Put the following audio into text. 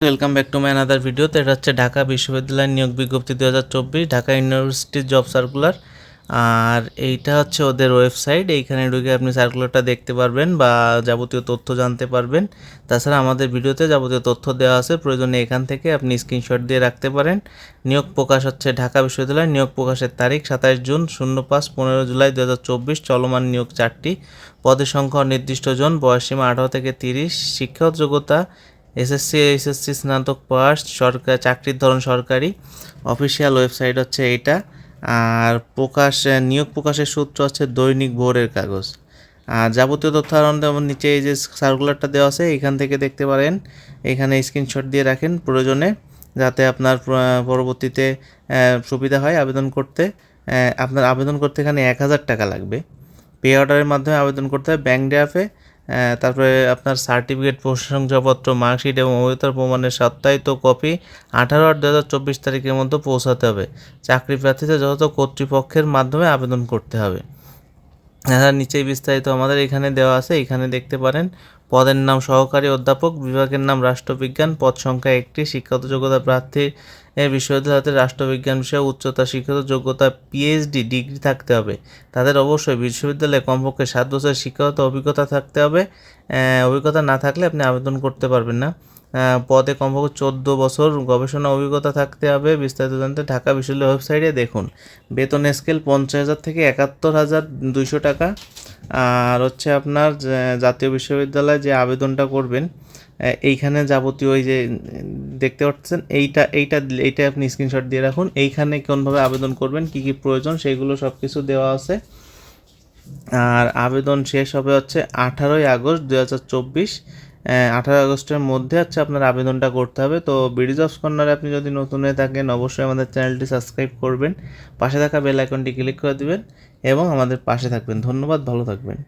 Welcome back to my another video. তো এটা হচ্ছে ঢাকা বিশ্ববিদ্যালয়ের নিয়োগ বিজ্ঞপ্তি 2024 ঢাকা ইউনিভার্সিটির জব সার্কুলার। আর এইটা হচ্ছে ওদের ওয়েবসাইট। এইখানে ঢুকে আপনি সার্কুলারটা দেখতে পারবেন বা যাবতীয় তথ্য জানতে পারবেন। তাছাড়া আমাদের ভিডিওতে যাবতীয় তথ্য দেওয়া আছে, প্রয়োজনে এখান থেকে আপনি স্ক্রিনশট দিয়ে রাখতে পারেন। নিয়োগ প্রকাশ হচ্ছে ঢাকা বিশ্ববিদ্যালয়। নিয়োগ প্রকাশের তারিখ 27 জুন 05 15 জুলাই 2024। চলমান নিয়োগ 4টি। পদের সংখ্যা নির্দিষ্ট জন। বয়সসীমা 18 থেকে 30। শিক্ষাগত যোগ্যতা এসএসসি এইচএসসি স্নাতক পাস। সরকার চাকরির ধরন সরকারি। অফিসিয়াল ওয়েবসাইট হচ্ছে এইটা। আর নিয়োগ প্রকাশের সূত্র হচ্ছে দৈনিক ভোরের কাগজ। আর যাবতীয় তথ্য যেমন নিচে এই যে সার্কুলারটা দেওয়া আছে এখান থেকে দেখতে পারেন। এখানে স্ক্রিনশট দিয়ে রাখেন প্রয়োজনে, যাতে আপনার পরবর্তীতে সুবিধা হয় আবেদন করতে। আপনার আবেদন করতে এখানে 1000 টাকা লাগবে। পে অর্ডারের মাধ্যমে আবেদন করতে হবে ব্যাংক ড্রাফে। তারপরে আপনার সার্টিফিকেট, প্রশংসাপত্র, মার্কশিট এবং অভিজ্ঞতার প্রমাণের সত্যায়িত কপি 18/8/2024 তারিখের মধ্যে পৌঁছাতে হবে। চাকরি প্রার্থীদের যথাযথ কর্তৃপক্ষের মাধ্যমে আবেদন করতে হবে। নিচেই বিস্তারিত আমাদের এখানে দেওয়া আছে, এখানে দেখতে পারেন। পদের নাম সহকারী অধ্যাপক, বিভাগের নাম রাষ্ট্রবিজ্ঞান, পদ সংখ্যা 1টি। শিক্ষাগত যোগ্যতা প্রার্থী বিশ্ববিদ্যালয় হতে রাষ্ট্রবিজ্ঞান বিষয়ে উচ্চতা শিক্ষাগত যোগ্যতা পিএইচডি ডিগ্রি থাকতে হবে। তাদের অবশ্যই বিশ্ববিদ্যালয়ে কমপক্ষে 7 বছরের শিক্ষাগত অভিজ্ঞতা থাকতে হবে। অভিজ্ঞতা না থাকলে আপনি আবেদন করতে পারবেন না। পদে কমপক্ষে 14 বছর গবেষণা অভিজ্ঞতা থাকতে হবে। বিস্তারিত জানতে ঢাকা বিশ্ববিদ্যালয় ওয়েবসাইটে দেখুন। বেতন স্কেল 50,000 থেকে 71,200 টাকা। আর হচ্ছে আপনার জাতীয় বিশ্ববিদ্যালয়ে যে আবেদনটা করবেন, এইখানে যাবতীয় ওই যে দেখতে পাচ্ছেন এইটা আপনি স্ক্রিনশট দিয়ে রাখুন। এইখানে কোনভাবে আবেদন করবেন, কি কি প্রয়োজন, সেগুলো সব কিছু দেওয়া আছে। আর আবেদন শেষ হবে হচ্ছে 18ই আগস্ট 2024। 18 আগস্টের মধ্যে হচ্ছে আপনার আবেদনটা করতে হবে। তো বিডি জবস কর্নারে আপনি যদি নতুন হয়ে থাকেন অবশ্যই আমাদের চ্যানেলটি সাবস্ক্রাইব করবেন, পাশে থাকা বেল আইকনটি ক্লিক করে দিবেন এবং আমাদের পাশে থাকবেন। ধন্যবাদ, ভালো থাকবেন।